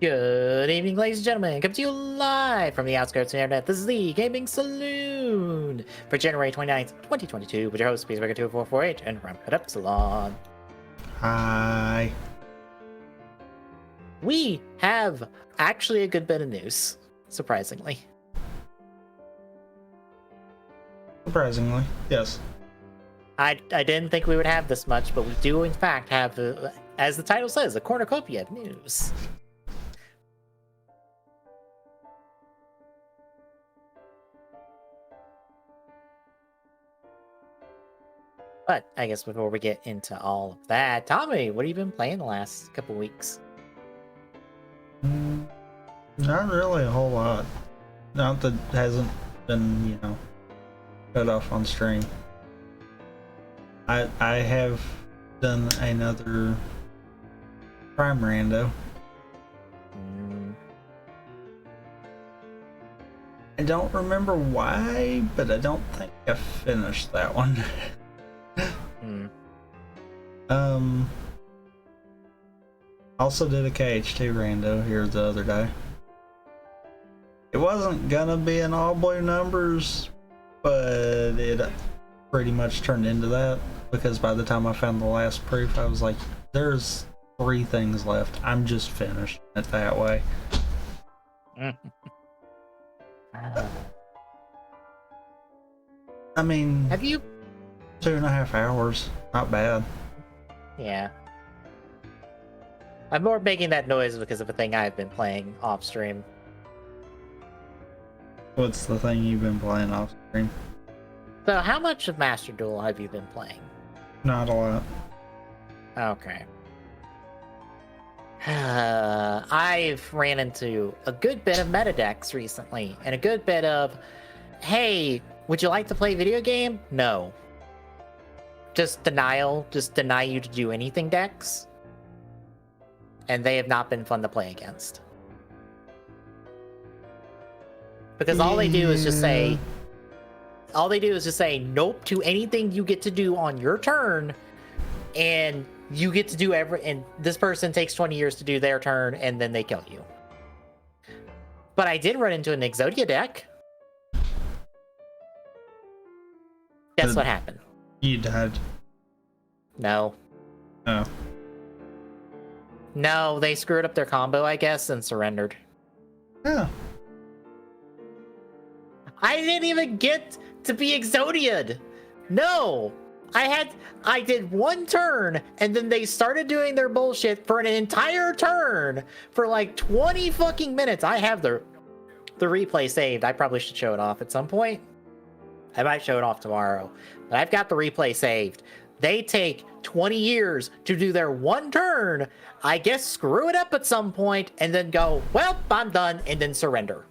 Good evening, ladies and gentlemen. Coming to you live from the outskirts of the internet. This is the Gaming Saloon for January 29th, 2022. With your host, PeaceBreaker2448 and Ramped Up Salon. Hi. We have actually a good bit of news, surprisingly. Surprisingly, yes. I didn't think we would have this much, but we do in fact have, as the title says, a cornucopia of news. But I guess before we get into all of that, Tommy, what have you been playing the last couple weeks? Not really a whole lot. Not that hasn't been, cut off on stream. I have done another Prime Rando. I don't remember why, but I don't think I finished that one. Also did a KH2 rando here the other day. It wasn't gonna be in all blue numbers, but it pretty much turned into that, because by the time I found the last proof, I was like, there's 3 things left. I'm just finished it that way. I mean, have you 2.5 hours, not bad. Yeah. I'm more making that noise because of a thing I've been playing off stream. What's the thing you've been playing off stream? So how much of Master Duel have you been playing? Not a lot. Okay. I've ran into a good bit of meta decks recently, and a good bit of, hey, would you like to play a video game? No. Just denial, just deny you to do anything decks. And they have not been fun to play against. Because all they do is just say nope to anything you get to do on your turn, and you get to do and this person takes 20 years to do their turn, and then they kill you. But I did run into an Exodia deck. Guess what happened? You died. No. Oh. No, they screwed up their combo, I guess, and surrendered. Yeah. I didn't even get to be Exodia'd. No. I did one turn, and then they started doing their bullshit for an entire turn for like 20 fucking minutes. I have the replay saved. I probably should show it off at some point. I might show it off tomorrow, but I've got the replay saved. They take 20 years to do their one turn, I guess screw it up at some point, and then go, well, I'm done, and then surrender.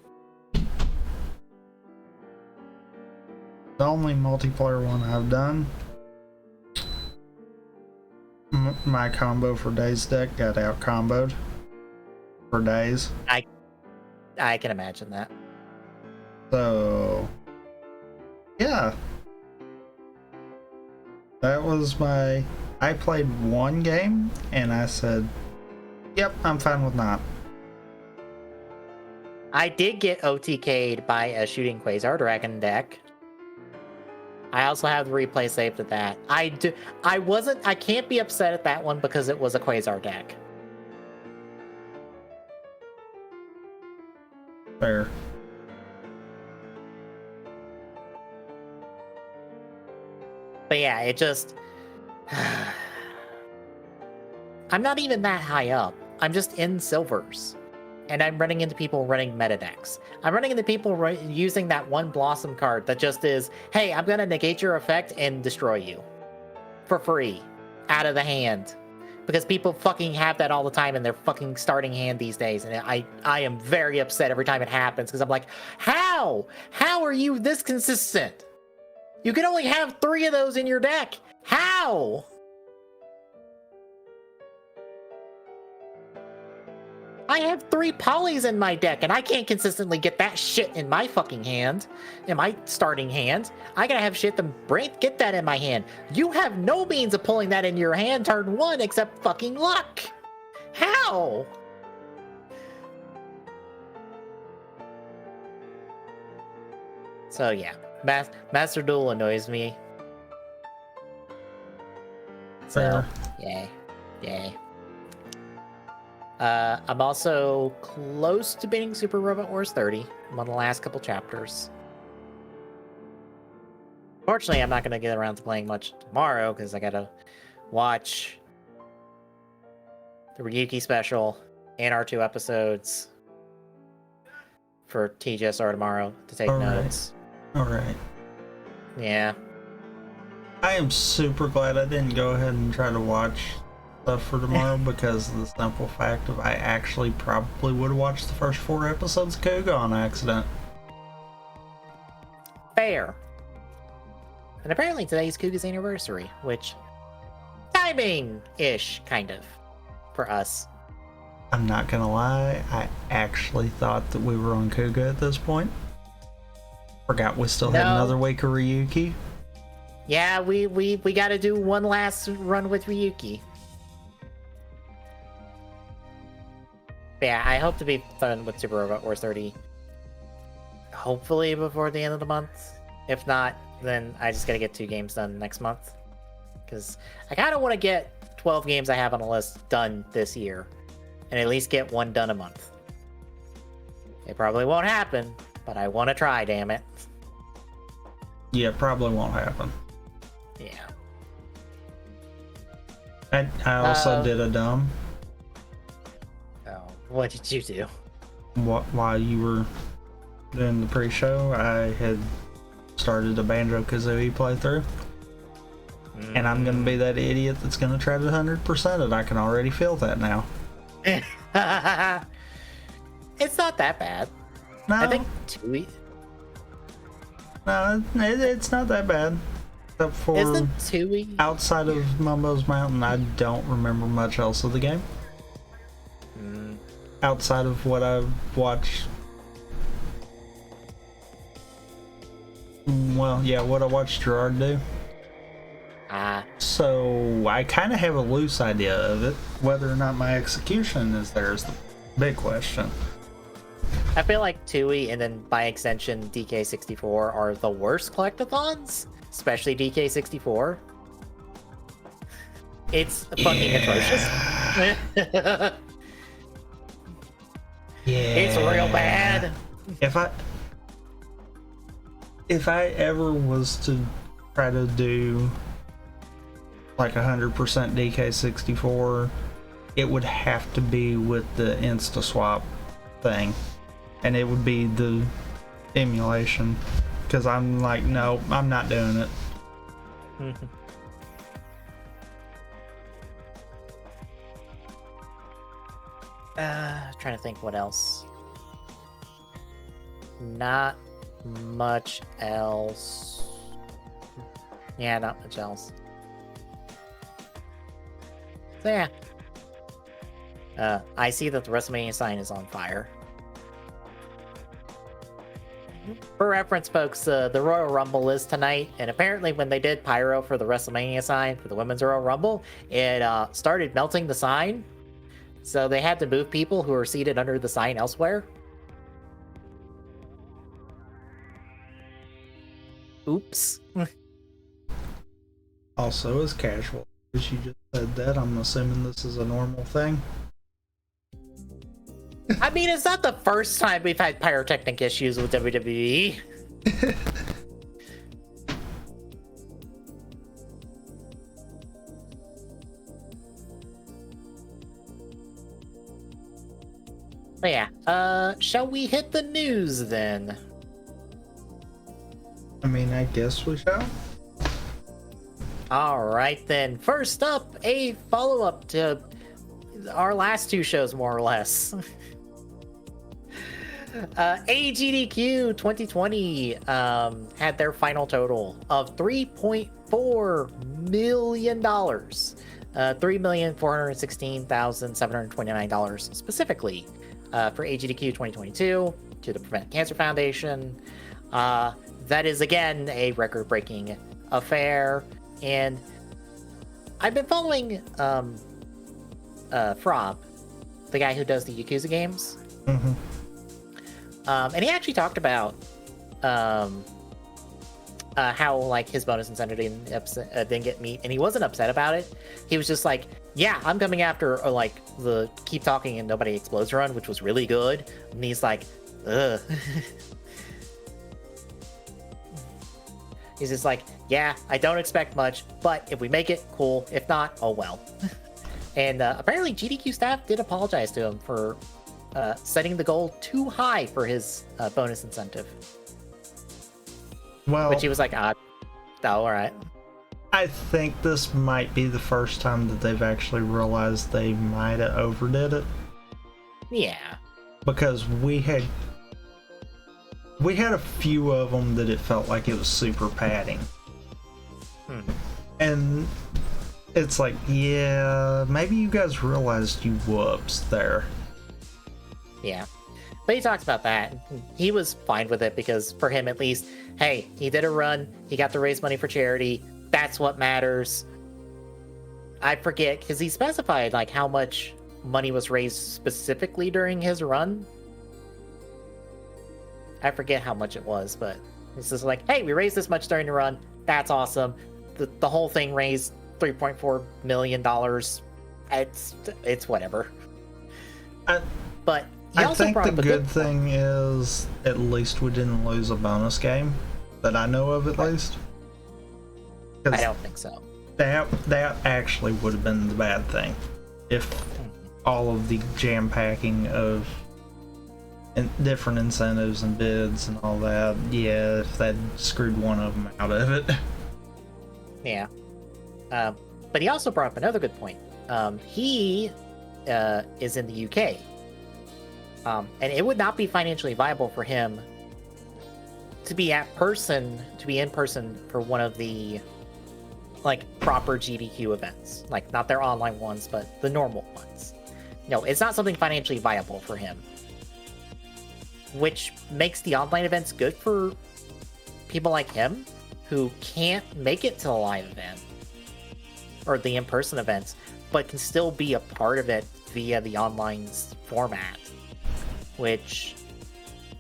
The only multiplayer one I've done, my combo for Days deck got out comboed for Days. I can imagine that. So, yeah. That was I played one game, and I said, yep, I'm fine with not. I did get OTK'd by a shooting Quasar Dragon deck. I also have the replay saved at that. I can't be upset at that one because it was a Quasar deck. Fair. But yeah, it just... I'm not even that high up. I'm just in silvers. And I'm running into people running meta decks. I'm running into people using that one Blossom card that just is, hey, I'm going to negate your effect and destroy you. For free. Out of the hand. Because people fucking have that all the time in their fucking starting hand these days. And I am very upset every time it happens. Because I'm like, how? How are you this consistent? You can only have 3 of those in your deck. How? I have 3 polys in my deck, and I can't consistently get that shit in my fucking hand, in my starting hand. I gotta have shit to get that in my hand. You have no means of pulling that into your hand turn 1 except fucking luck. How? So yeah, Master Duel annoys me. So, yay. I'm also close to beating Super Robot Wars 30. I'm on the last couple chapters. Fortunately, I'm not going to get around to playing much tomorrow because I got to watch the Ryuki special and our 2 episodes for TGSR tomorrow to take notes. Alright. Yeah. I am super glad I didn't go ahead and try to watch stuff for tomorrow because of the simple fact of I actually probably would have watched the first 4 episodes of Kuga on accident. Fair. And apparently today's Kuga's anniversary, which timing-ish, kind of, for us. I'm not gonna lie, I actually thought that we were on Kuga at this point. Forgot we still had another week of Ryuki. Yeah, we gotta do one last run with Ryuki. But yeah, I hope to be done with Super Robot Wars 30. Hopefully before the end of the month. If not, then I just gotta get 2 games done next month. Because I kinda wanna get 12 games I have on the list done this year. And at least get 1 done a month. It probably won't happen, but I wanna try, damn it. Yeah, probably won't happen. Yeah. I also did a dumb. Oh, what did you do? While you were doing the pre-show, I had started a Banjo-Kazooie playthrough. And I'm gonna be that idiot that's gonna try to 100% it. I can already feel that now. It's not that bad. No. I think 2 No, it's not that bad. Except for Isn't 2 outside of Mumbo's Mountain, I don't remember much else of the game. Outside of what I've watched. Well, yeah, what I watched Gerard do. So I kind of have a loose idea of it. Whether or not my execution is there is the big question. I feel like 2 and then by extension DK64 are the worst collectathons, especially DK64. It's fucking atrocious. Yeah. It's real bad. If I ever was to try to do like 100% DK64, it would have to be with the Insta Swap thing, and it would be the emulation, because I'm like, no, I'm not doing it. Trying to think what else. Not much else. Yeah, not much else. So yeah. I see that the WrestleMania sign is on fire. For reference, folks, the Royal Rumble is tonight, and apparently when they did pyro for the WrestleMania sign for the Women's Royal Rumble, it started melting the sign, so they had to move people who were seated under the sign elsewhere. Oops. Also, as casual as you just said that, I'm assuming this is a normal thing. I mean, it's not the first time we've had pyrotechnic issues with WWE. But yeah, shall we hit the news then? I mean, I guess we shall. Alright then, first up, a follow-up to our last 2 shows, more or less. AGDQ 2020 had their final total of $3.4 million. $3,416,729 specifically. for AGDQ 2022 to the Prevent Cancer Foundation. That is, again, a record-breaking affair. And I've been following Frob, the guy who does the Yakuza games. Mm-hmm. And he actually talked about how like his bonus incentive didn't get meet, and he wasn't upset about it. He was just like, yeah, I'm coming after like the keep talking and nobody explodes run, which was really good. And he's like, ugh. He's just like, yeah, I don't expect much, but if we make it, cool. If not, oh well. And apparently GDQ staff did apologize to him for setting the goal too high for his bonus incentive. Well, which he was like, oh, all right. I think this might be the first time that they've actually realized they might have overdid it. Yeah. Because we had a few of them that it felt like it was super padding. And it's like, yeah, maybe you guys realized you whoops there. Yeah. But he talks about that. He was fine with it because for him, at least, hey, he did a run. He got to raise money for charity. That's what matters. I forget, because he specified like how much money was raised specifically during his run. I forget how much it was, but it's just like, hey, we raised this much during the run. That's awesome. The whole thing raised $3.4 million. It's whatever. But I think the good thing is at least we didn't lose a bonus game that I know of, at least. I don't think so. That actually would have been the bad thing if all of the jam packing of different incentives and bids and all that, yeah, if that screwed one of them out of it. Yeah. But he also brought up another good point. He is in the UK. And it would not be financially viable for him to be in person for one of the like proper GDQ events, like not their online ones, but the normal ones. No, it's not something financially viable for him, which makes the online events good for people like him who can't make it to the live event or the in-person events, but can still be a part of it via the online format. Which,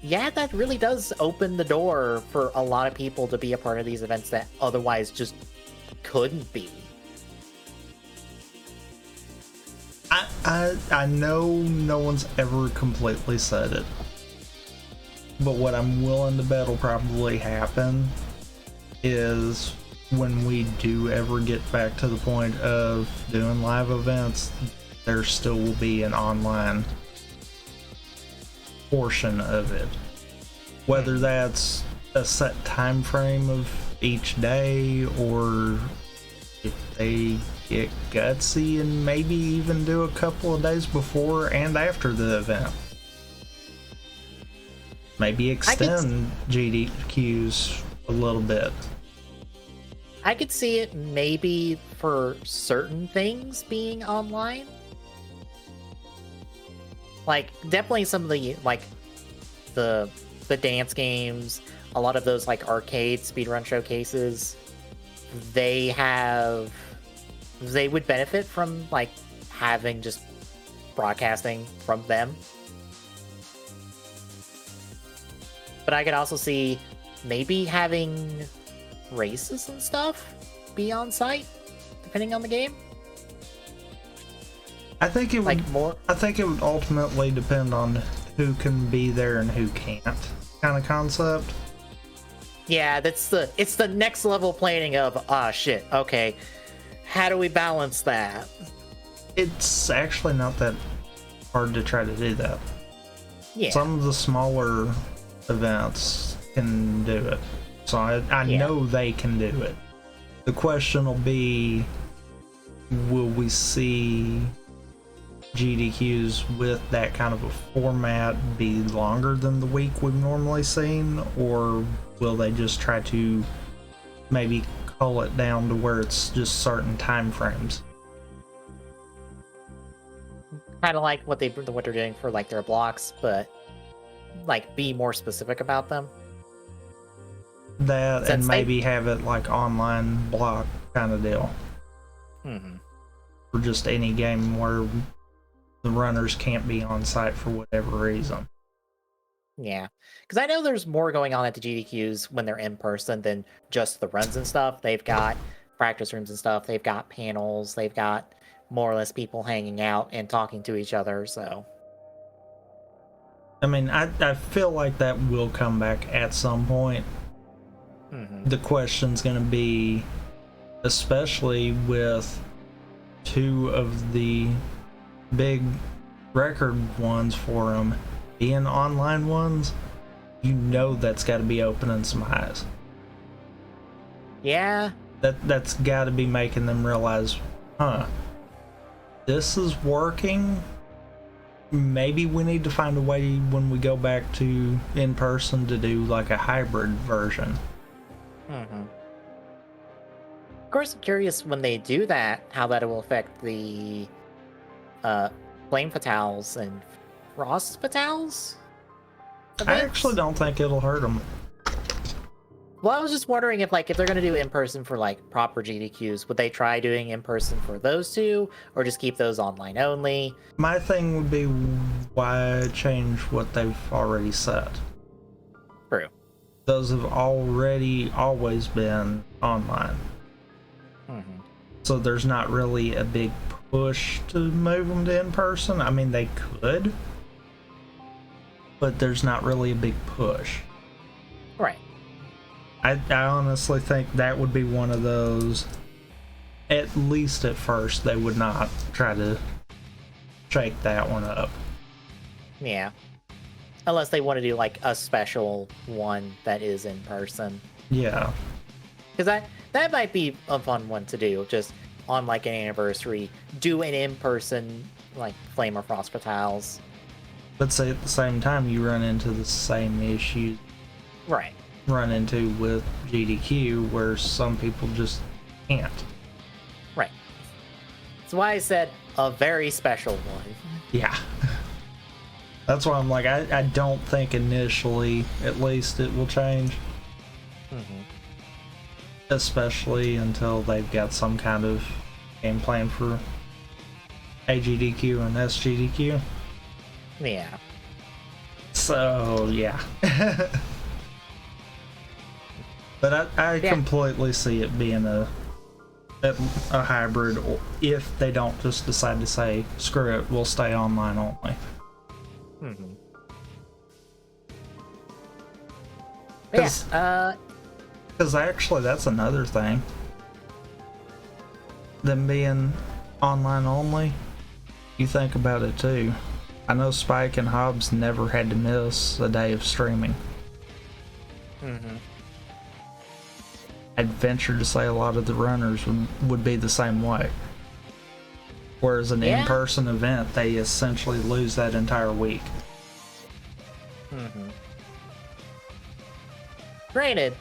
yeah, that really does open the door for a lot of people to be a part of these events that otherwise just couldn't be. I know no one's ever completely said it, but what I'm willing to bet will probably happen is when we do ever get back to the point of doing live events, there still will be an online portion of it, whether that's a set time frame of each day, or if they get gutsy and maybe even do a couple of days before and after the event, maybe extend GDQs a little bit. I could see it maybe for certain things being online. Like, definitely some of the, like, the dance games, a lot of those, like, arcade speedrun showcases, they would benefit from, like, having just broadcasting from them. But I could also see maybe having races and stuff be on site, depending on the game. I think it would, like more. I think it would ultimately depend on who can be there and who can't, kind of concept. Yeah, it's the next level planning of shit. Okay, how do we balance that? It's actually not that hard to try to do that. Yeah. Some of the smaller events can do it, so I know they can do it. The question will be, will we see GDQs with that kind of a format be longer than the week we've normally seen, or will they just try to maybe cull it down to where it's just certain time frames? kind of like what they're doing for like their blocks, but like be more specific about them. That, Since and maybe have it like online block kind of deal. Mm-hmm. For just any game where the runners can't be on site for whatever reason. Yeah, because I know there's more going on at the GDQs when they're in person than just the runs and stuff. They've got practice rooms and stuff. They've got panels. They've got more or less people hanging out and talking to each other. So, I mean, I feel like that will come back at some point. mm-hmm. The question's going to be, especially with two of the big record ones for them being online ones, you know that's got to be opening some eyes. Yeah, That's got to be making them realize, this is working. Maybe we need to find a way when we go back to in person to do like a hybrid version. mm-hmm. Of course, I'm curious when they do that, how that will affect the Flame Fatales and Frost Fatales? I actually don't think it'll hurt them. Well, I was just wondering if they're gonna do in person for like proper GDQs, would they try doing in person for those two, or just keep those online only? My thing would be, why change what they've already set? True. Those have already always been online. Mm-hmm. So there's not really a big push to move them to in person. I mean, they could, but there's not really a big push. Right. I honestly think that would be one of those, at least at first, they would not try to shake that one up. Yeah. Unless they want to do like a special one that is in person. Yeah. Because that might be a fun one to do, just on like an anniversary, do an in-person like Flame or Frost Fatales. But say at the same time you run into the same issues Right. run into with GDQ, where some people just can't. Right. That's why I said a very special one. Yeah. That's why I'm like, I don't think initially, at least, it will change. Mm-hmm. Especially until they've got some kind of game plan for AGDQ and SGDQ. Yeah. So, yeah. But I completely see it being a hybrid, or if they don't just decide to say, screw it, we'll stay online only. Mm-hmm. Yeah. Because actually, that's another thing. Them being online only, you think about it too. I know Spike and Hobbs never had to miss a day of streaming. Mm-hmm. I'd venture to say a lot of the runners would be the same way. Whereas an in-person event, they essentially lose that entire week. Mm-hmm. Granted,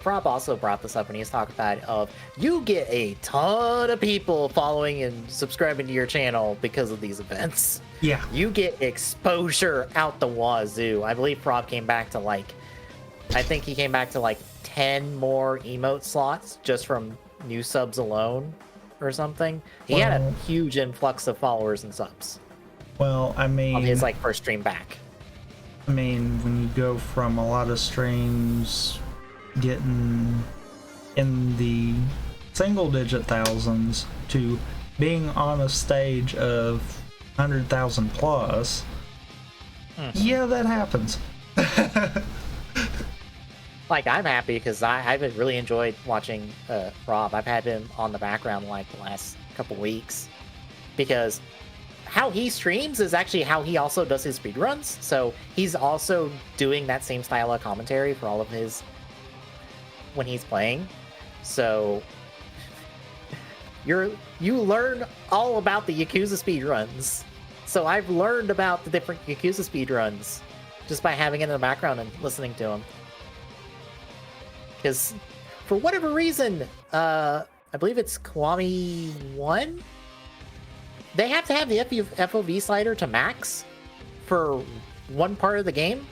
Rob also brought this up when he was talking about it, of you get a ton of people following and subscribing to your channel because of these events. Yeah. You get exposure out the wazoo. I believe Rob came back to I think he came back to 10 more emote slots just from new subs alone or something. He had a huge influx of followers and subs. Well, I mean, on his first stream back. I mean, when you go from a lot of streams getting in the single digit thousands to being on a stage of 100,000 plus, yeah, that happens. I'm happy because I've really enjoyed watching Rob. I've had him on the background the last couple weeks because how he streams is actually how he also does his speedruns. So he's also doing that same style of commentary for all of his when he's playing. So you learn all about the Yakuza speedruns. So I've learned about the different Yakuza speedruns just by having it in the background and listening to him. Because for whatever reason, I believe it's Kiwami 1 they have to have the FOV slider to max for one part of the game.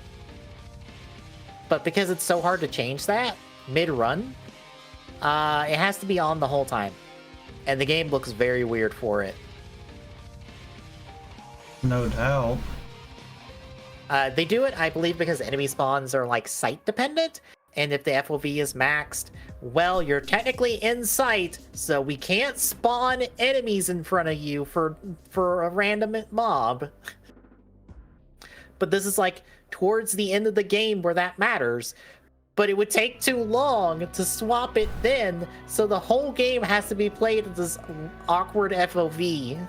But because it's so hard to change that mid-run, it has to be on the whole time. And the game looks very weird for it. No doubt. They do it, I believe, because enemy spawns are like sight dependent. And if the FOV is maxed, well, you're technically in sight, so we can't spawn enemies in front of you for a random mob. But this is like towards the end of the game where that matters. But it would take too long to swap it then, so the whole game has to be played at this awkward FOV.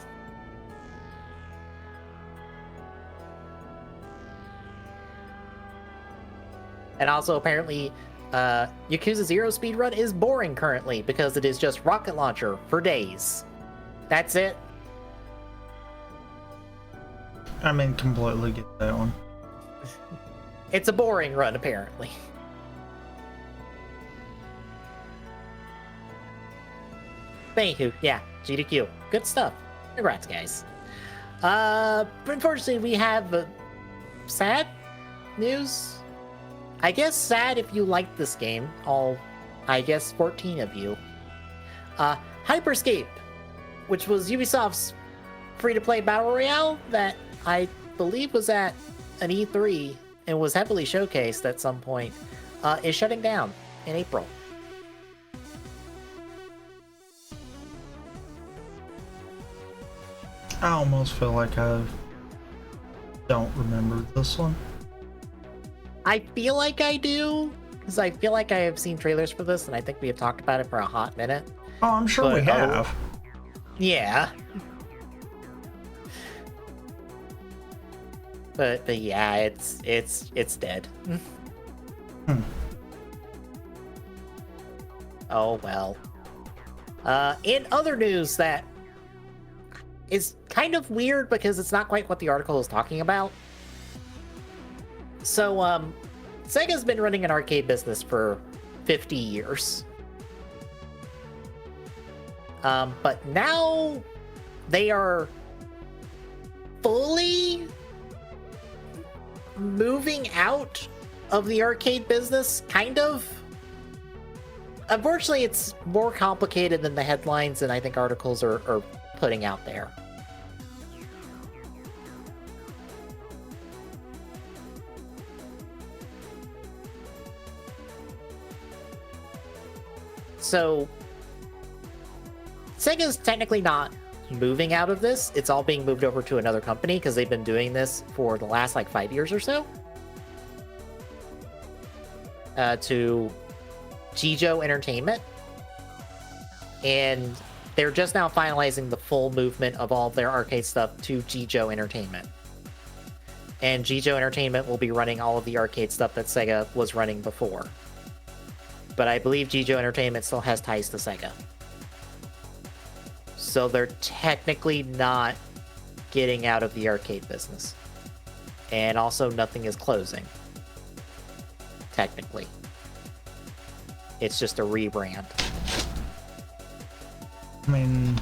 And also, apparently, Yakuza 0 speedrun is boring currently because it is just rocket launcher for days. That's it. I mean, completely get that one. It's a boring run, apparently. Anywho, yeah, GDQ. Good stuff. Congrats, guys. But unfortunately, we have sad news. I guess sad if you like this game. I guess 14 of you. Hyperscape, which was Ubisoft's free-to-play battle royale that I believe was at an E3 and was heavily showcased at some point, is shutting down in April. I almost feel like I don't remember this one. I feel like I do, because I feel like I have seen trailers for this, and I think we have talked about it for a hot minute. Oh, I'm sure we have. Yeah. But yeah, it's dead. Oh well. In other news that is kind of weird because it's not quite what the article is talking about. So, Sega's been running an arcade business for 50 years. But now they are fully moving out of the arcade business, kind of. Unfortunately, it's more complicated than the headlines and I think articles are putting out there. So, Sega's technically not moving out of this. It's all being moved over to another company because they've been doing this for the last like 5 years or so. To Jijo Entertainment. And they're just now finalizing the full movement of all of their arcade stuff to Jijo Entertainment. And Jijo Entertainment will be running all of the arcade stuff that Sega was running before. But I believe Jijo Entertainment still has ties to Sega. So they're technically not getting out of the arcade business. And also nothing is closing. Technically. It's just a rebrand. I mean,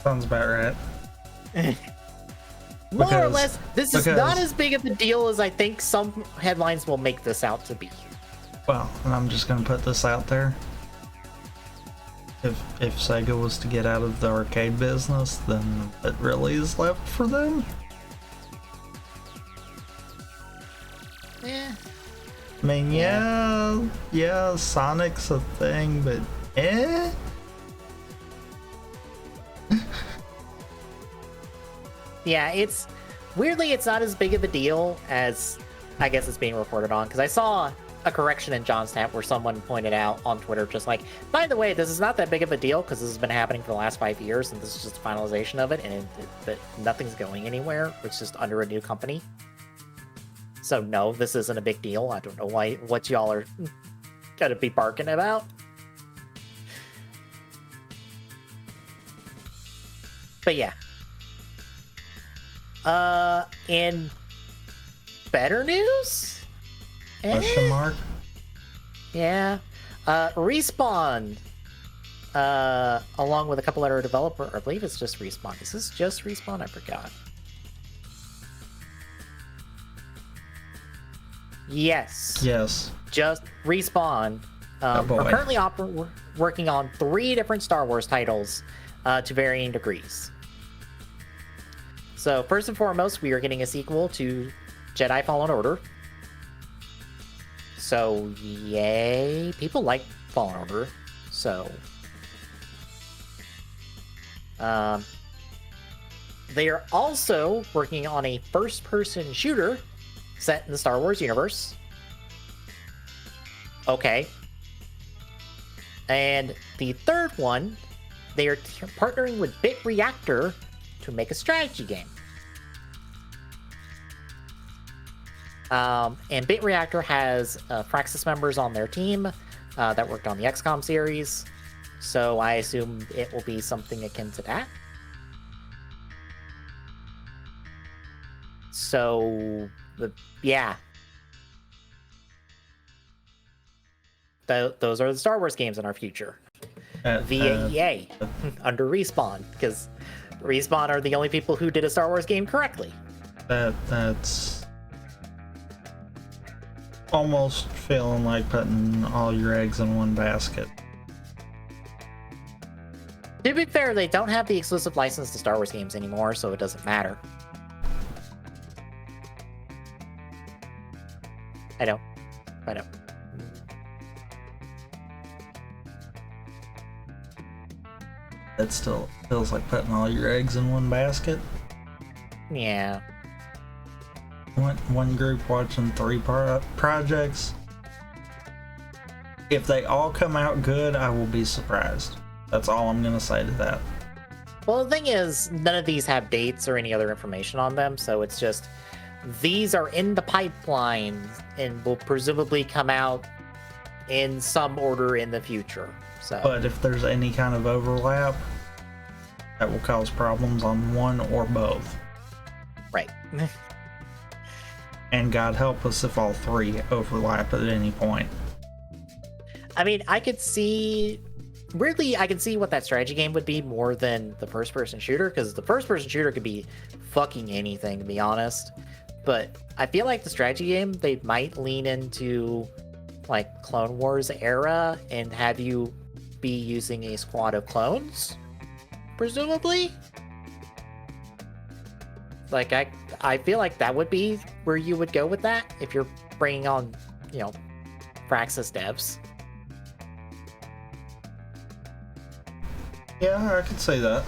sounds about right. More or less, this is not as big of a deal as I think some headlines will make this out to be. Well, and I'm just gonna put this out there. If Sega was to get out of the arcade business, then it really is left for them. Yeah. I mean, yeah, Sonic's a thing, but Yeah, it's weirdly it's not as big of a deal as I guess it's being reported on, because I saw a correction in John's tab where someone pointed out on Twitter just like, by the way, this is not that big of a deal because this has been happening for the last 5 years and this is just a finalization of it, and nothing's going anywhere. It's just under a new company. So no, this isn't a big deal. I don't know what y'all are gonna be barking about. But yeah. In better news? Question mark? Yeah. Respawn along with a couple other developers. I believe it's just Respawn. Is this just Respawn? I forgot. Yes. Yes. Just Respawn. Are currently working on 3 different Star Wars titles to varying degrees. So first and foremost, we are getting a sequel to Jedi Fallen Order. So yay, people like Fallen Order. So they are also working on a first-person shooter set in the Star Wars universe. Okay. And the third one, they are partnering with Bit Reactor to make a strategy game. And Bit Reactor has Fraxis members on their team that worked on the XCOM series, so I assume it will be something akin to that. So, yeah. Those are the Star Wars games in our future. Via EA, under Respawn, because Respawn are the only people who did a Star Wars game correctly. That's almost feeling like putting all your eggs in one basket. To be fair, they don't have the exclusive license to Star Wars games anymore, so it doesn't matter. I know. That still feels like putting all your eggs in one basket. Yeah. One group watching 3 projects. If they all come out good, I will be surprised. That's all I'm gonna say to that. Well, the thing is, none of these have dates or any other information on them, so it's just these are in the pipeline and will presumably come out in some order in the future. So, but if there's any kind of overlap, that will cause problems on one or both. Right. And God help us if all 3 overlap at any point. I mean, I could see... Weirdly, I can see what that strategy game would be more than the first-person shooter, because the first-person shooter could be fucking anything, to be honest. But I feel like the strategy game, they might lean into, like, Clone Wars era and have you be using a squad of clones, presumably? Like, I feel like that would be where you would go with that if you're bringing on, you know, Fraxis devs. Yeah, I could say that.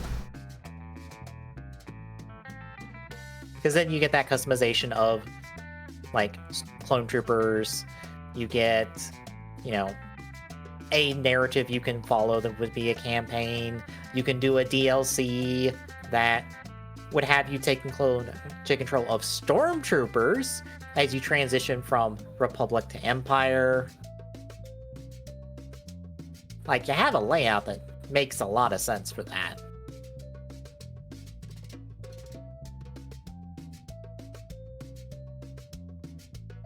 Because then you get that customization of, like, clone troopers. You get, you know, a narrative you can follow that would be a campaign. You can do a DLC that would have you take control of stormtroopers as you transition from Republic to Empire. Like, you have a layout that makes a lot of sense for that.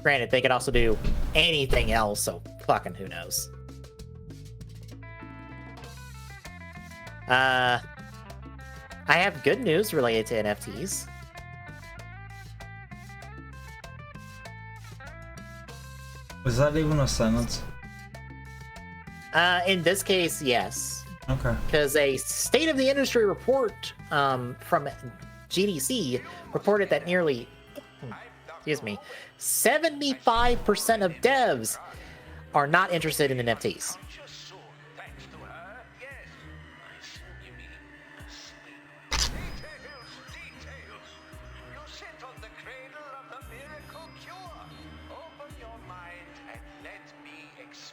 Granted, they could also do anything else, so fucking who knows. I have good news related to NFTs. Was that even a sentence? In this case, yes. Okay. Because a state of the industry report from GDC reported that nearly, 75% of devs are not interested in NFTs.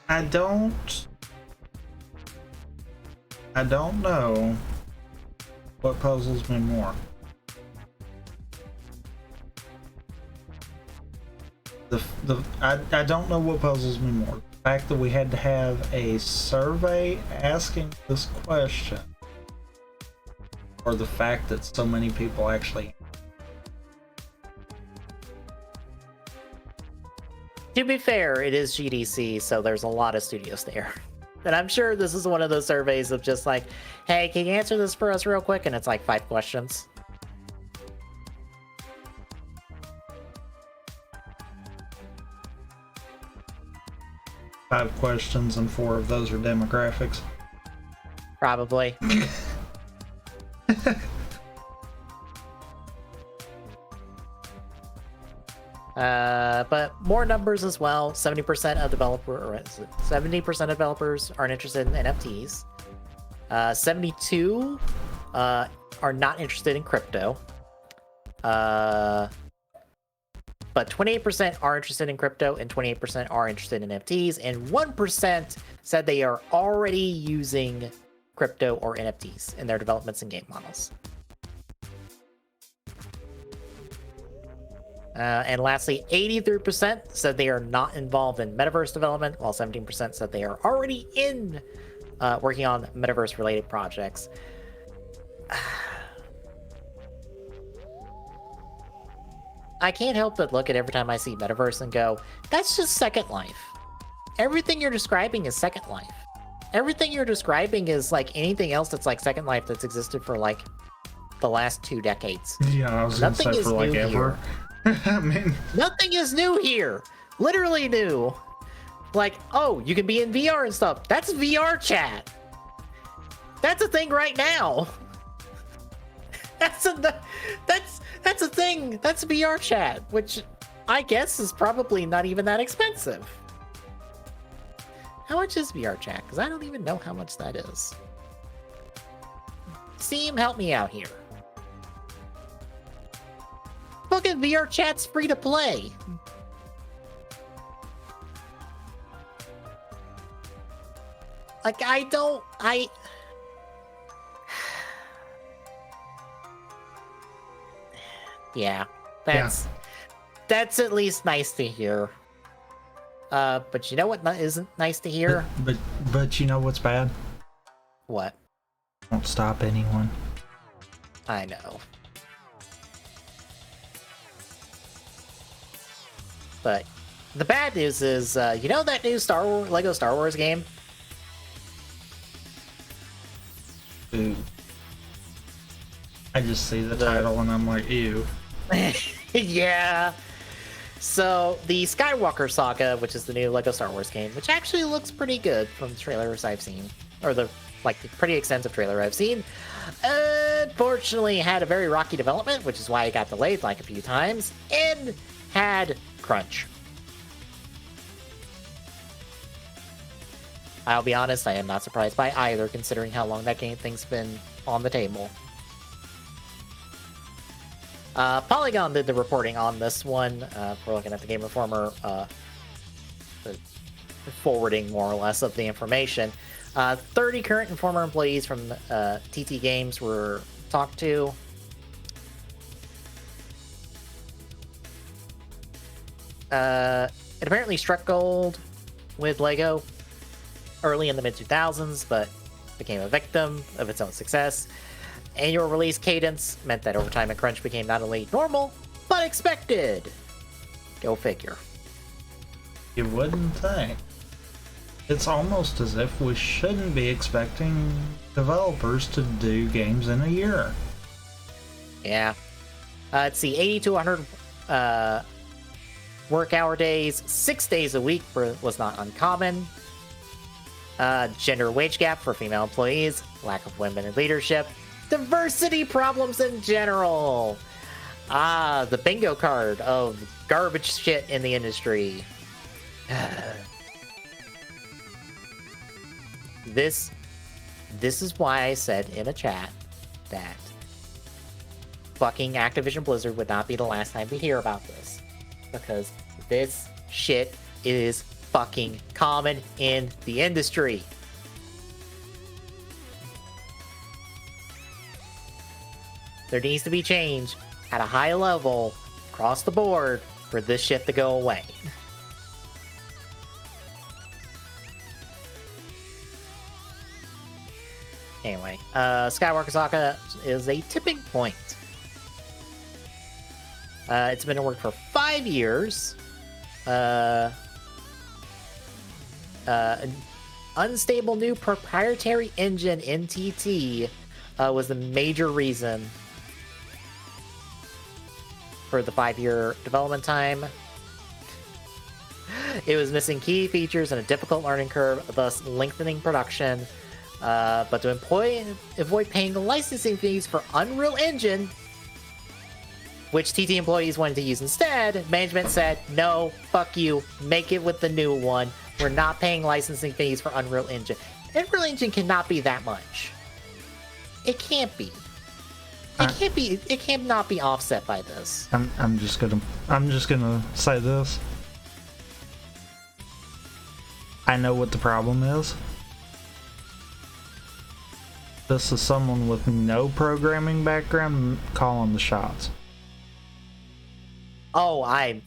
I don't know what puzzles me more. I don't know what puzzles me more. The fact that we had to have a survey asking this question, or the fact that so many people actually. To be fair, it is GDC, so there's a lot of studios there. And I'm sure this is one of those surveys of just like, hey, can you answer this for us real quick? And it's like 5 questions. Five questions, and 4 of those are demographics. Probably. But more numbers as well. 70% of 70% of developers aren't interested in NFTs. 72 are not interested in crypto. But 28% are interested in crypto, and 28% are interested in NFTs, and 1% said they are already using crypto or NFTs in their developments and game models. And lastly, 83% said they are not involved in metaverse development, while 17% said they are already working on metaverse-related projects. I can't help but look at every time I see metaverse and go, that's just Second Life. Everything you're describing is Second Life. Everything you're describing is like anything else that's like Second Life that's existed for like the last 2 decades. Yeah, I was gonna say for like ever. I mean, nothing is new here. Literally new. Like, oh, you can be in VR and stuff. That's VR chat. That's a thing right now. That's a thing. That's VR chat, which I guess is probably not even that expensive. How much is VR chat? Because I don't even know how much that is. Steam, help me out here. Fucking VR chat's free to play. Like, yeah, that's at least nice to hear. But you know what isn't nice to hear? But you know what's bad? What? Won't stop anyone. I know. But the bad news is, you know that new Lego Star Wars game? Ooh. I just see the title and I'm like, ew. Yeah. So the Skywalker Saga, which is the new Lego Star Wars game, which actually looks pretty good from the trailers I've seen, or the pretty extensive trailer I've seen, unfortunately had a very rocky development, which is why it got delayed like a few times, and had crunch. I'll be honest, I am not surprised by either, considering how long that thing's been on the table. Polygon did the reporting on this one. We're looking at the Game Informer forwarding more or less of the information. 30 current Informer employees from TT Games were talked to. It apparently struck gold with LEGO early in the mid-2000s, but became a victim of its own success. Annual release cadence meant that overtime and crunch became not only normal, but expected. Go figure. You wouldn't think. It's almost as if we shouldn't be expecting developers to do games in a year. Yeah. Let's see, 80 to 100 work hour days, 6 days a week was not uncommon. Gender wage gap for female employees, lack of women in leadership, diversity problems in general. The bingo card of garbage shit in the industry. This is why I said in a chat that fucking Activision Blizzard would not be the last time we hear about this. Because this shit is fucking common in the industry. There needs to be change at a high level across the board for this shit to go away. Anyway, Skywalker Saga is a tipping point. It's been in work for 5 years. unstable new proprietary engine in TT was the major reason for the 5-year development time. It was missing key features and a difficult learning curve, thus lengthening production. But to avoid paying the licensing fees for Unreal Engine, which TT employees wanted to use instead, management said, no, fuck you, make it with the new one. We're not paying licensing fees for Unreal Engine. Unreal Engine cannot be that much. It can't be. It can't not be offset by this. I'm just gonna say this. I know what the problem is. This is someone with no programming background calling the shots. Oh, I'm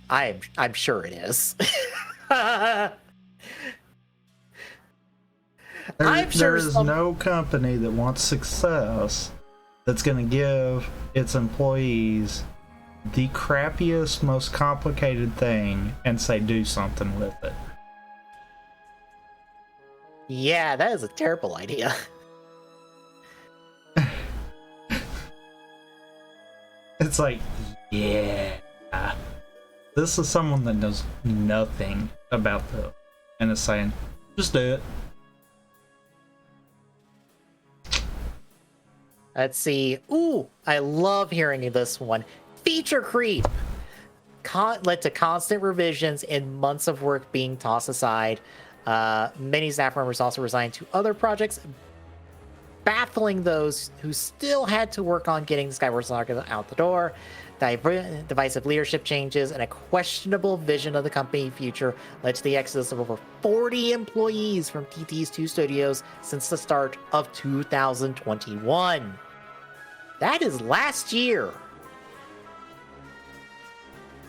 sure it is. There's no company that wants success that's going to give its employees the crappiest, most complicated thing and say do something with it. Yeah, that is a terrible idea. It's like, yeah. This is someone that knows nothing about this and is saying, just do it. Let's see. Ooh, I love hearing this one. Feature creep led to constant revisions and months of work being tossed aside. Many staff members also resigned to other projects, baffling those who still had to work on getting the Skyward Saga out the door. Divisive leadership changes and a questionable vision of the company future led to the exodus of over 40 employees from TT's 2 studios since the start of 2021. That is last year.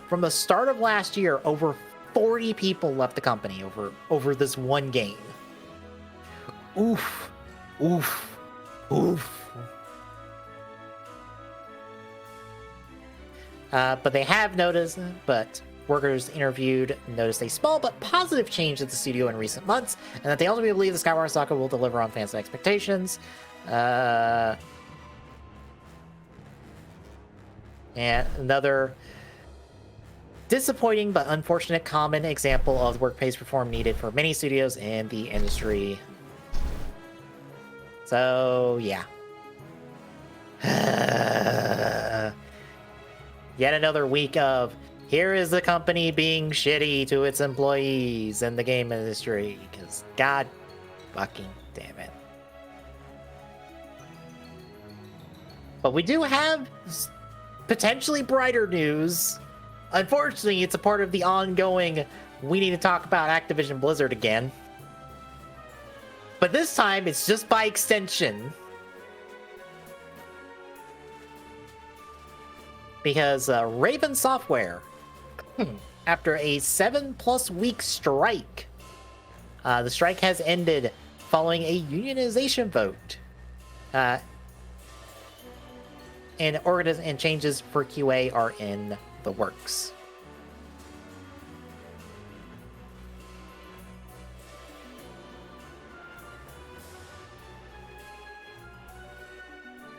From the start of last year, over 40 people left the company over this one game. Oof. Oof. Oof. But they have noticed, workers interviewed noticed a small but positive change at the studio in recent months, and that they ultimately believe the Skyward Saga will deliver on fans' expectations. And another disappointing but unfortunate common example of work-based reform needed for many studios in the industry. So, yeah. Yet another week of, here is the company being shitty to its employees in the game industry, because god fucking damn it. But we do have potentially brighter news. Unfortunately, it's a part of the ongoing, we need to talk about Activision Blizzard again. But this time, it's just by extension. Because Raven Software, after a 7+ week strike, the strike has ended following a unionization vote. And changes for QA are in the works.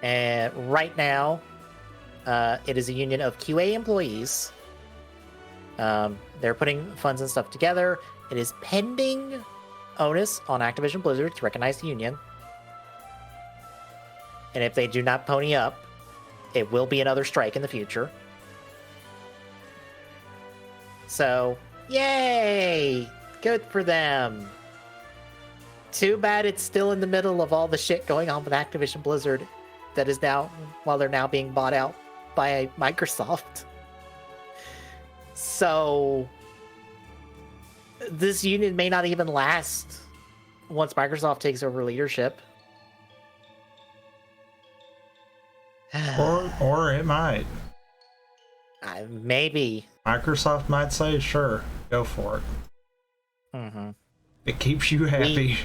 And right now, it is a union of QA employees. They're putting funds and stuff together. It is pending onus on Activision Blizzard to recognize the union. And if they do not pony up, it will be another strike in the future. So, yay! Good for them. Too bad it's still in the middle of all the shit going on with Activision Blizzard that is now, while they're now being bought out by Microsoft. So this union may not even last once Microsoft takes over leadership. or it might. Maybe. Microsoft might say, sure, go for it. Mm-hmm. It keeps you happy.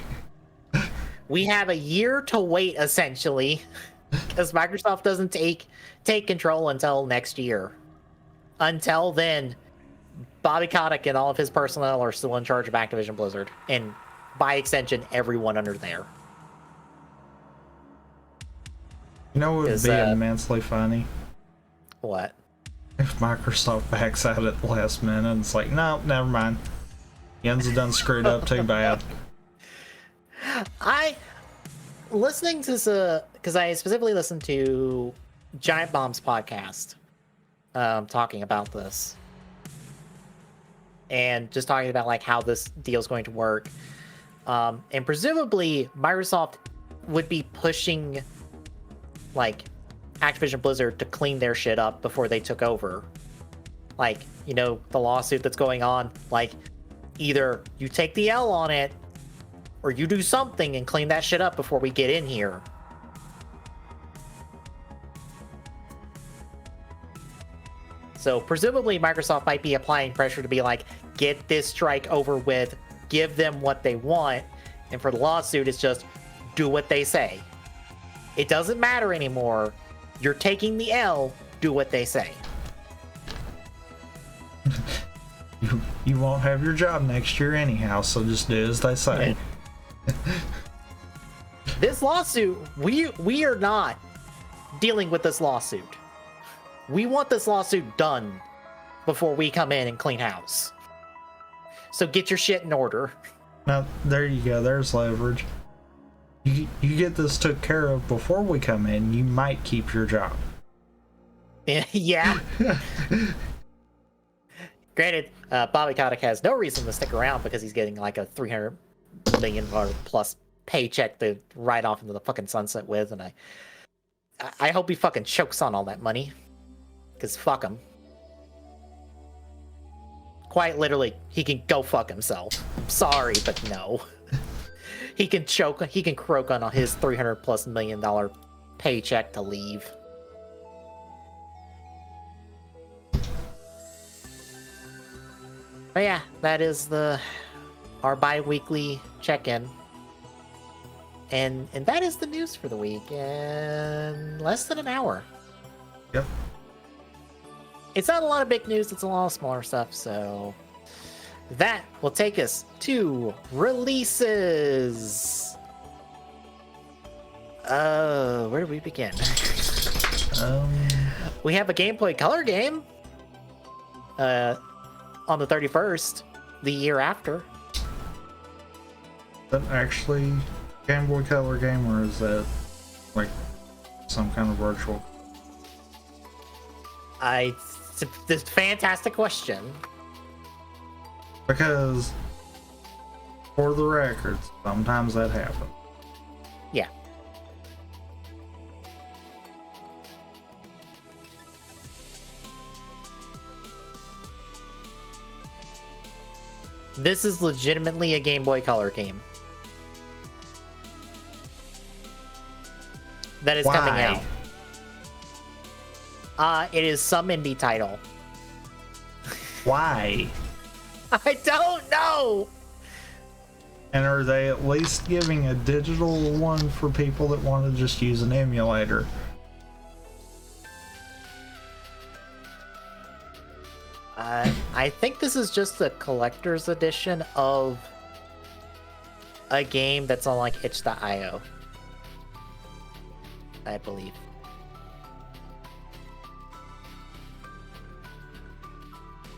We have a year to wait, essentially, because Microsoft doesn't take control until next year. Until then, Bobby Kotick and all of his personnel are still in charge of Activision Blizzard and by extension, everyone under there. You know what would be immensely funny? What? If Microsoft backs out at the last minute and it's like, no, never mind. Yen's done screwed up too bad. Listening to because I specifically listened to Giant Bomb's podcast talking about this. And just talking about like how this deal is going to work. And presumably Microsoft would be pushing like Activision Blizzard to clean their shit up before they took over. Like, you know, the lawsuit that's going on, like either you take the L on it or you do something and clean that shit up before we get in here. So presumably Microsoft might be applying pressure to be like, get this strike over with, give them what they want. And for the lawsuit, it's just do what they say. It doesn't matter anymore. You're taking the L, do what they say. You won't have your job next year anyhow, so just do as they say. This lawsuit, we are not dealing with this lawsuit. We want this lawsuit done before we come in and clean house. So get your shit in order. Now, there you go. There's leverage. You get this took care of before we come in, you might keep your job. Yeah. Granted, Bobby Kotick has no reason to stick around because he's getting like a $300 million plus paycheck to ride off into the fucking sunset with, and I hope he fucking chokes on all that money. Because fuck him. Quite literally, he can go fuck himself. I'm sorry, but no. He can croak on his $300+ million paycheck to leave. But yeah, that is our bi-weekly check-in. And that is the news for the week in less than an hour. Yep. It's not a lot of big news, it's a lot of smaller stuff, so that will take us to releases. Where do we begin? We have a Game Boy Color game on the 31st, the year after. Is that actually Game Boy Color game, or is that like some kind of virtual? It's a fantastic question. Because, for the records, sometimes that happens. Yeah. This is legitimately a Game Boy Color game. That is coming out. It is some indie title. Why? I don't know! And are they at least giving a digital one for people that want to just use an emulator? I think this is just a collector's edition of a game that's on like itch.io. I believe.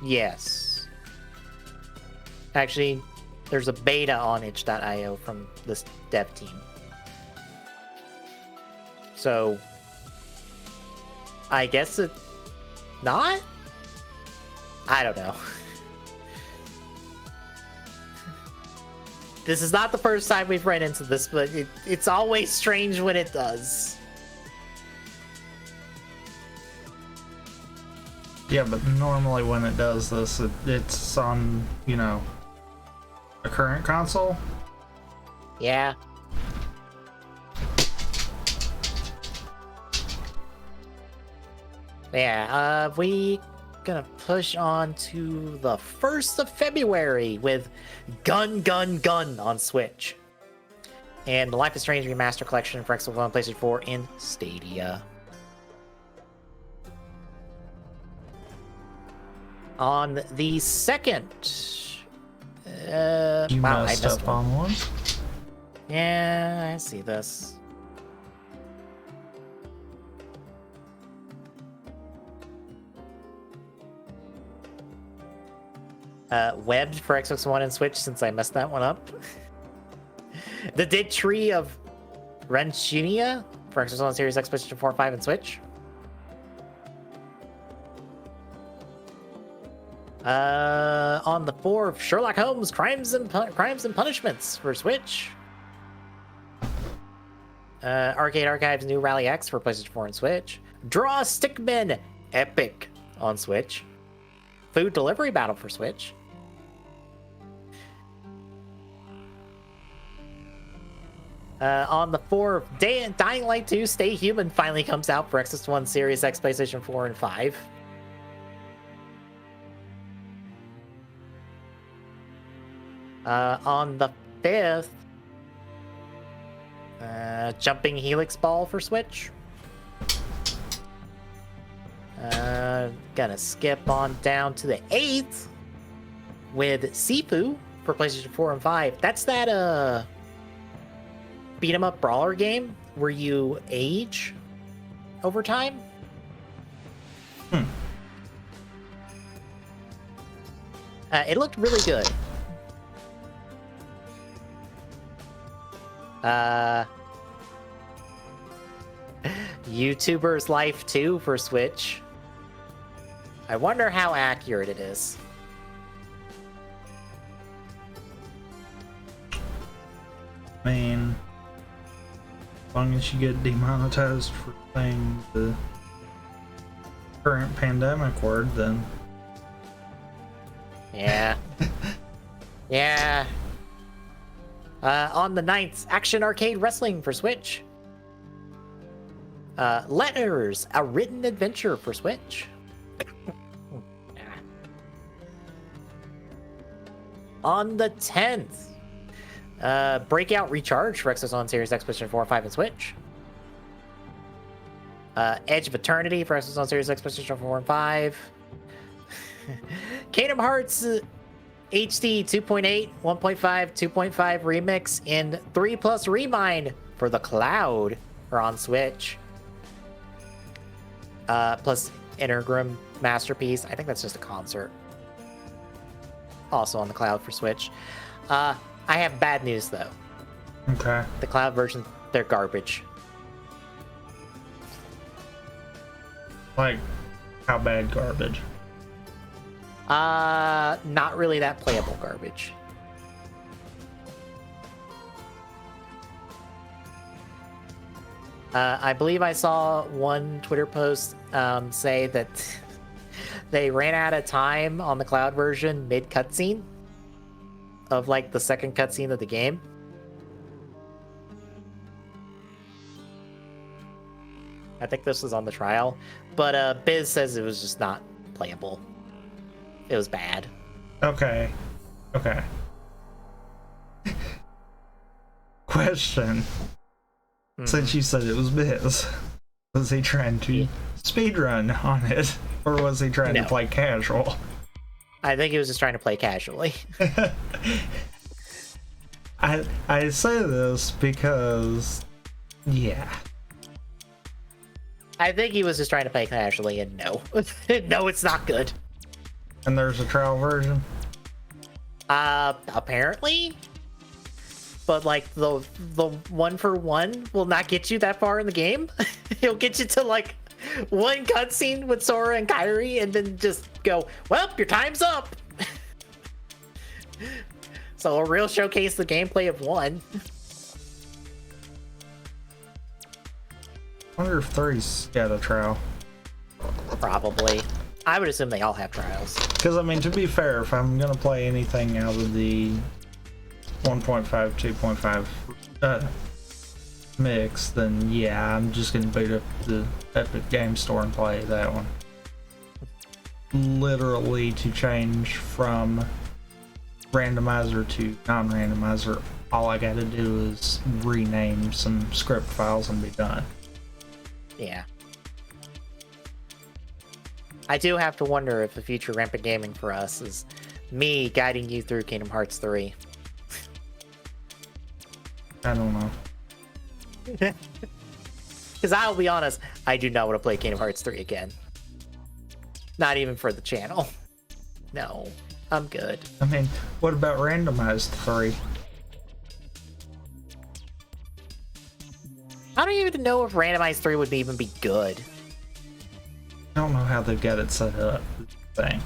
Yes. Actually, there's a beta on itch.io from this dev team. So, I guess it's not? I don't know. This is not the first time we've run into this, but it's always strange when it does. Yeah, but normally when it does this, it's on, you know, a current console? Yeah. Yeah, we gonna push on to the 1st of February with Gun on Switch. And the Life is Strange Remaster Collection for Xbox One, PlayStation 4, and Stadia. On the 2nd, You wow, I messed missed up one. on one. Yeah, I see this. Webbed for Xbox One and Switch, since I messed that one up. The Dead Tree of Renchinia for Xbox One, Series X, PlayStation 4, 5, and Switch. On the 4th, Sherlock Holmes: Crimes and Punishments for Switch. Arcade Archives New Rally X for PlayStation 4 and Switch. Draw Stickman Epic on Switch. Food Delivery Battle for Switch. On the 4th, Dying Light 2 Stay Human finally comes out for Xbox One, Series X, PlayStation 4, and 5. On the 5th, Jumping Helix Ball for Switch. Gonna skip on down to the 8th with Sifu for PlayStation 4 and 5. That's that beat 'em up brawler game where you age over time. It looked really good. YouTuber's Life 2 for Switch. I wonder how accurate it is. I mean, as long as you get demonetized for saying the current pandemic word, then Yeah. Yeah. On the 9th, Action Arcade Wrestling for Switch. Letters, a written adventure for Switch. On the 10th, Breakout Recharge for Xbox One, Series X, PlayStation 4, 5, and Switch. Edge of Eternity for Xbox One, Series X, PlayStation 4, and 5. Kingdom Hearts HD 2.8, 1.5, 2.5 Remix, and 3+ Remind for the cloud or on Switch. Plus Intergram Masterpiece. I think that's just a concert. Also on the cloud for Switch. I have bad news though. okay. The cloud version, they're garbage. Like, how bad garbage? Not really that playable garbage. I believe I saw one Twitter post say that they ran out of time on the cloud version mid cutscene of like the second cutscene of the game. I think this was on the trial, but Biz says it was just not playable. It was bad. Okay. Okay. Question. Since you said it was Biz, was he trying to speedrun on it, or was he trying to play casual? I think he was just trying to play casually. I say this because, yeah. I think he was just trying to play casually, and no. No, it's not good. And there's a trial version? Apparently. But like the 1-for-1 will not get you that far in the game. He'll get you to like one cutscene with Sora and Kairi and then just go, well, your time's up. So a real showcase the gameplay of 1. I wonder if 3's got a trial. Probably. I would assume they all have trials. Because, I mean, to be fair, if I'm going to play anything out of the 1.5, 2.5 mix, then yeah, I'm just going to boot up the Epic Game Store and play that one. Literally, to change from randomizer to non-randomizer, all I got to do is rename some script files and be done. Yeah. I do have to wonder if the future rampant gaming for us is me guiding you through Kingdom Hearts 3. I don't know. Because I'll be honest, I do not want to play Kingdom Hearts 3 again. Not even for the channel. No, I'm good. I mean, what about randomized 3? I don't even know if randomized 3 would even be good. I don't know how they've got it set up. Thing.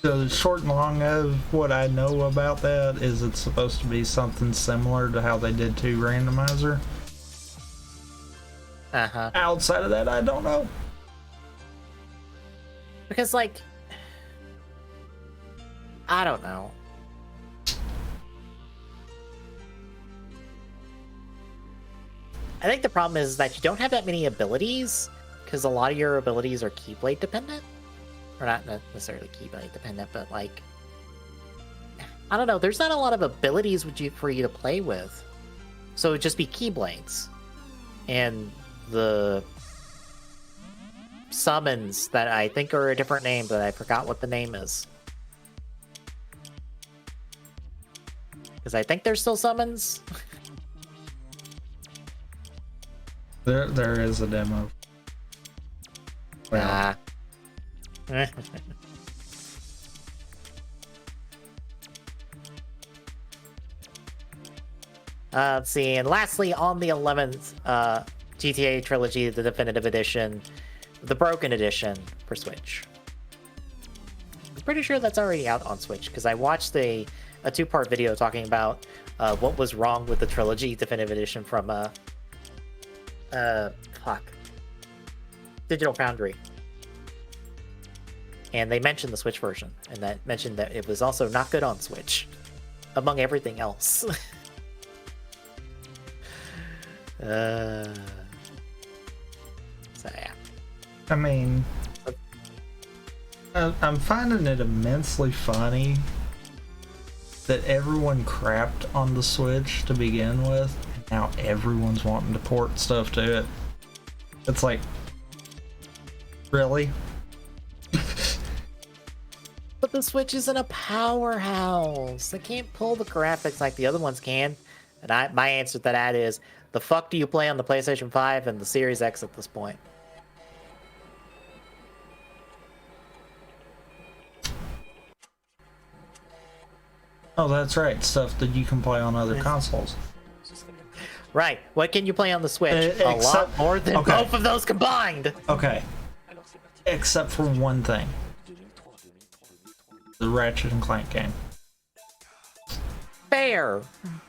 The short and long of what I know about that is it's supposed to be something similar to how they did 2 randomizer. Uh-huh. Outside of that, I don't know. Because, like, I don't know. I think the problem is that you don't have that many abilities, because a lot of your abilities are Keyblade dependent. Or not necessarily Keyblade dependent, but like, I don't know, there's not a lot of abilities for you to play with. So it would just be Keyblades. And the summons that I think are a different name, but I forgot what the name is. Because I think they're still summons. There is a demo. Well, let's see, and lastly, on the 11th, GTA Trilogy, the Definitive Edition, the Broken Edition for Switch. I'm pretty sure that's already out on Switch, because I watched a 2-part video talking about what was wrong with the Trilogy Definitive Edition from, Digital Foundry. And they mentioned the Switch version, and that mentioned that it was also not good on Switch, among everything else. So yeah. I mean, I'm finding it immensely funny that everyone crapped on the Switch to begin with, and now everyone's wanting to port stuff to it. It's like, really? But the Switch isn't a powerhouse. They can't pull the graphics like the other ones can. And my answer to that is, the fuck do you play on the PlayStation 5 and the Series X at this point? Oh, that's right. Stuff that you can play on other consoles. Right. What can you play on the Switch? A lot more than both of those combined. Okay. Except for one thing. The Ratchet and Clank game. Fair.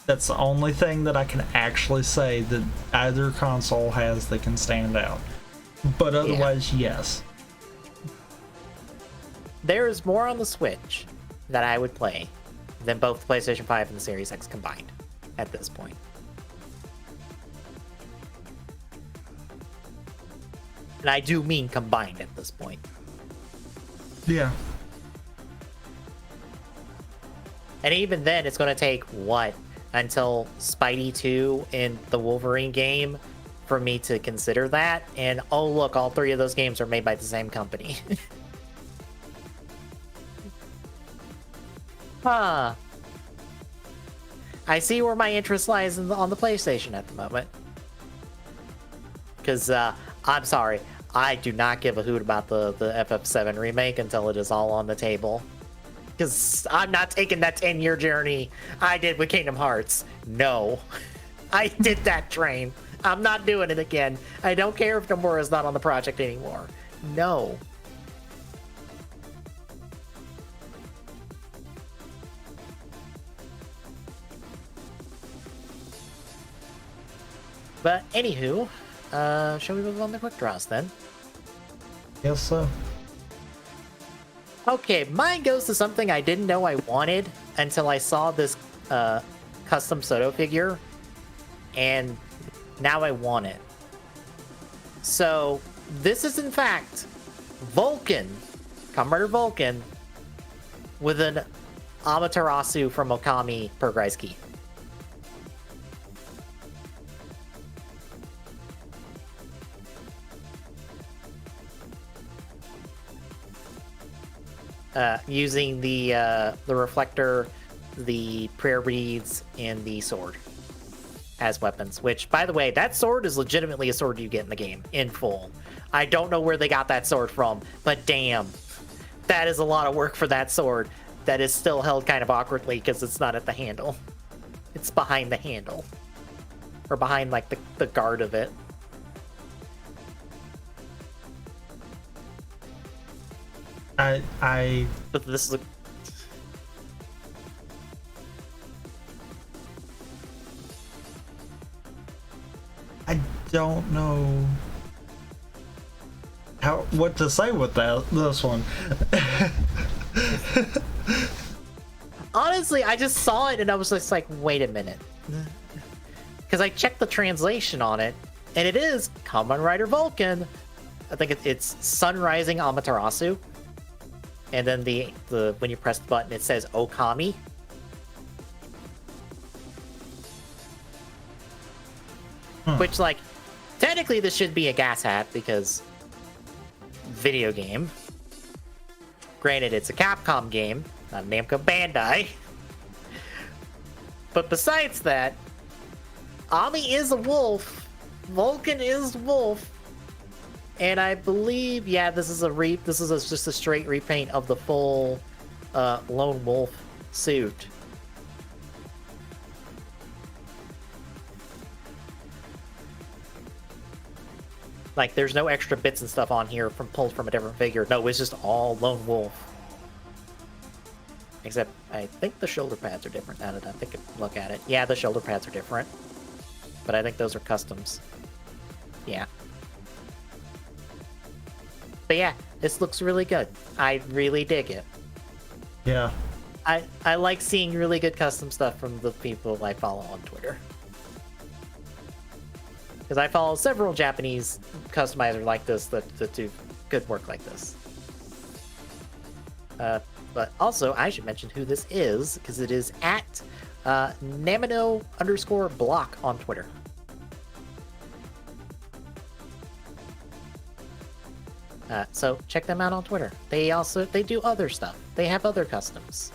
That's the only thing that I can actually say that either console has that can stand out. But otherwise, yes. There is more on the Switch that I would play than both the PlayStation 5 and the Series X combined at this point. And I do mean combined at this point. Yeah. And even then, it's going to take, what, until Spidey 2 in the Wolverine game for me to consider that? And, oh, look, all 3 of those games are made by the same company. Huh. I see where my interest lies on the PlayStation at the moment. Because, I'm sorry, I do not give a hoot about the FF7 remake until it is all on the table. Because I'm not taking that 10-year journey I did with Kingdom Hearts. No. I did that train. I'm not doing it again. I don't care if Nomura's not on the project anymore. No. But anywho, shall we move on to quick draws then? Yes, sir. Okay, mine goes to something I didn't know I wanted until I saw this custom Soto figure, and now I want it. So, this is in fact Vulcan, Comrade Vulcan, with an Amaterasu from Okami progress key. using the reflector, the prayer beads, and the sword as weapons. Which, by the way, that sword is legitimately a sword you get in the game in full. I don't know where they got that sword from, but damn, that is a lot of work for that sword. That is still held kind of awkwardly because it's not at the handle. It's behind the handle, or behind like the guard of it. But this is a... I don't know what to say with this one. Honestly, I just saw it and I was just like, wait a minute. Because I checked the translation on it, and it is Kamen Rider Vulcan. I think it's Sun Rising Amaterasu. And then the when you press the button, it says Okami. Which, like, technically this should be a gas hat because video game. Granted, it's a Capcom game, not a Namco Bandai. But besides that, Ami is a wolf, Vulcan is wolf, and I believe, yeah, this is just a straight repaint of the full Lone Wolf suit. Like, there's no extra bits and stuff on here pulled from a different figure. No, it's just all Lone Wolf. Except, I think the shoulder pads are different now that I think I look at it. Yeah, the shoulder pads are different. But I think those are customs. Yeah. But yeah, this looks really good. I really dig it. Yeah. I like seeing really good custom stuff from the people I follow on Twitter. Because I follow several Japanese customizers like this that do good work like this. But also, I should mention who this is, because it is at Namino_block on Twitter. So check them out on Twitter. They do other stuff. They have other customs.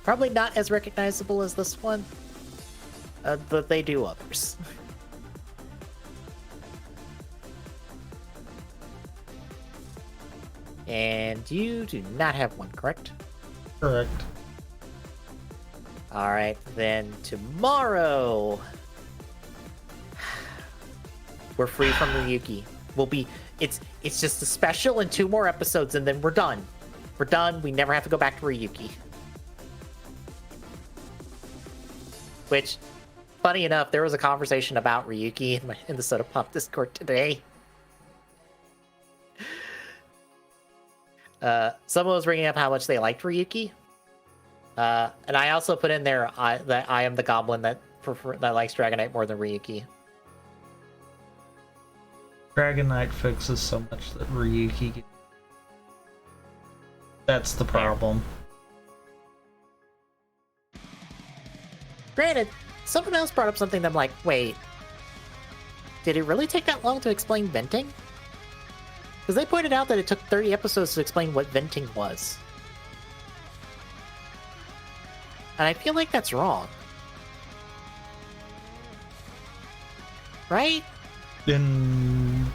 Probably not as recognizable as this one, but they do others. And you do not have one, correct? Correct. Alright, then tomorrow we're free from Ryuki. It's just a special and 2 more episodes and then we're done. We're done. We never have to go back to Ryuki. Which, funny enough, there was a conversation about Ryuki in the Soda Pop Discord today. Someone was bringing up how much they liked Ryuki. And I also put in there that I am the goblin that likes Dragonite more than Ryuki. Dragonite fixes so much that Ryuki... That's the problem. Granted, someone else brought up something that I'm like, wait, did it really take that long to explain venting? Because they pointed out that it took 30 episodes to explain what venting was. And I feel like that's wrong. Right? In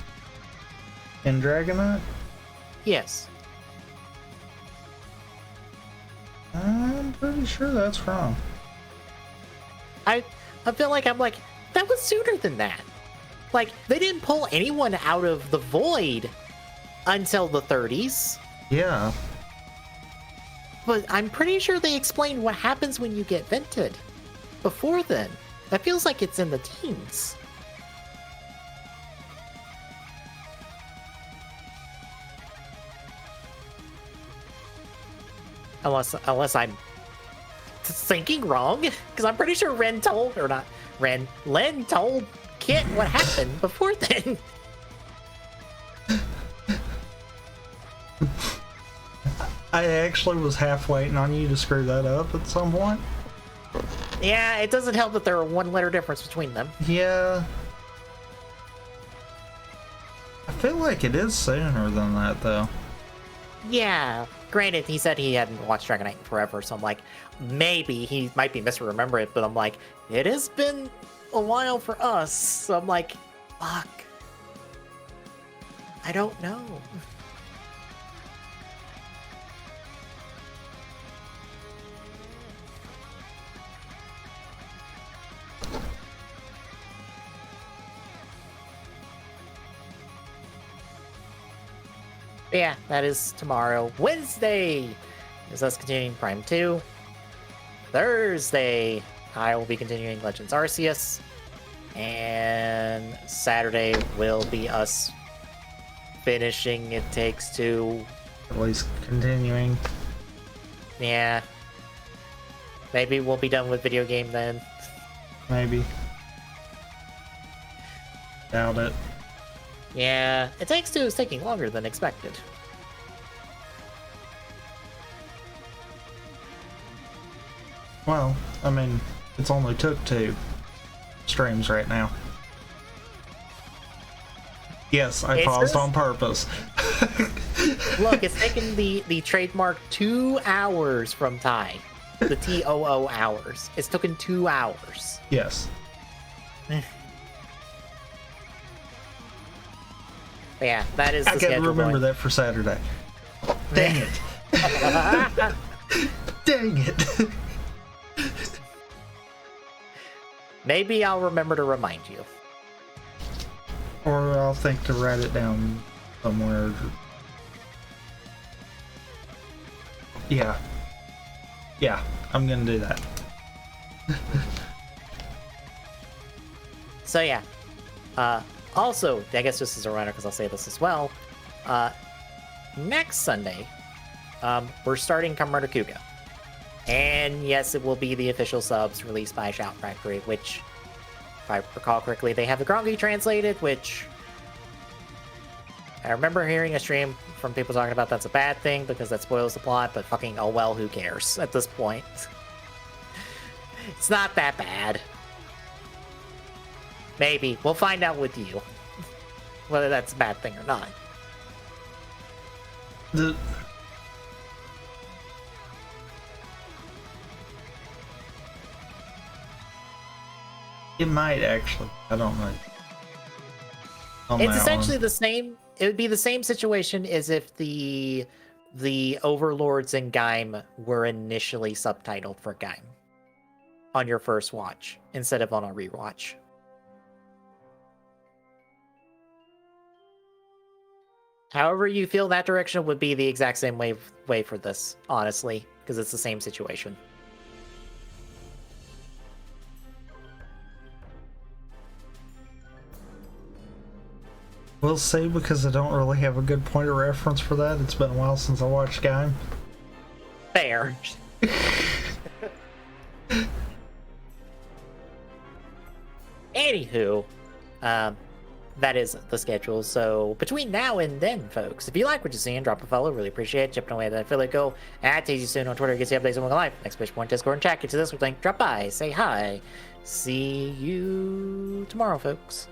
Dragonite? Yes. I'm pretty sure that's wrong. I feel like I'm like, that was sooner than that. Like, they didn't pull anyone out of the void until the 30s. Yeah. But I'm pretty sure they explained what happens when you get vented before then. That feels like it's in the teens. Unless I'm thinking wrong, because I'm pretty sure Len told Kit what happened before then. I actually was half waiting on you to screw that up at some point. Yeah, it doesn't help that there are 1 letter difference between them. Yeah. I feel like it is sooner than that, though. Yeah. Granted, he said he hadn't watched Dragon Knight in forever, so I'm like, maybe he might be misremembering it, but I'm like, it has been a while for us. So I'm like, fuck. I don't know. But yeah, that is tomorrow. Wednesday is us continuing Prime 2. Thursday, I will be continuing Legends Arceus. And Saturday will be us finishing It Takes Two. At least continuing. Yeah. Maybe we'll be done with video game then. Maybe. Doubt it. Yeah, It Takes Two is taking longer than expected. Well, I mean, it's only took 2 streams right now. Yes, I paused on purpose. Look, it's taken the trademark 2 hours from Ty. The TOO hours. It's taken 2 hours. Yes. But yeah, that is the I schedule. gotta remember that for Saturday. Dang it. Dang it. Maybe I'll remember to remind you. Or I'll think to write it down somewhere. Yeah. Yeah, I'm gonna do that. So yeah. Also, I guess just as a reminder, because I'll say this as well, next Sunday, we're starting Cornucopia. And yes, it will be the official subs released by Shout Factory, which, if I recall correctly, they have the Grongi translated, which I remember hearing a stream from people talking about that's a bad thing because that spoils the plot, but fucking oh well, who cares at this point? It's not that bad. Maybe. We'll find out with you whether that's a bad thing or not. It might actually. I don't know. It's essentially the same. It would be the same situation as if the overlords in Gaim were initially subtitled for Gaim on your first watch instead of on a rewatch. However you feel that direction would be the exact same way for this, honestly, because it's the same situation. We'll see, because I don't really have a good point of reference for that. It's been a while since I watched Gaim. Fair. Anywho, that is the schedule. So between now and then, folks, if you like what you're seeing, drop a follow. Really appreciate it. Chipping away that affiliate go. At Tasty Soon on Twitter. Gets the updates on Wing Life. Next Push Point, Discord, and chat. Get to this link. Drop by. Say hi. See you tomorrow, folks.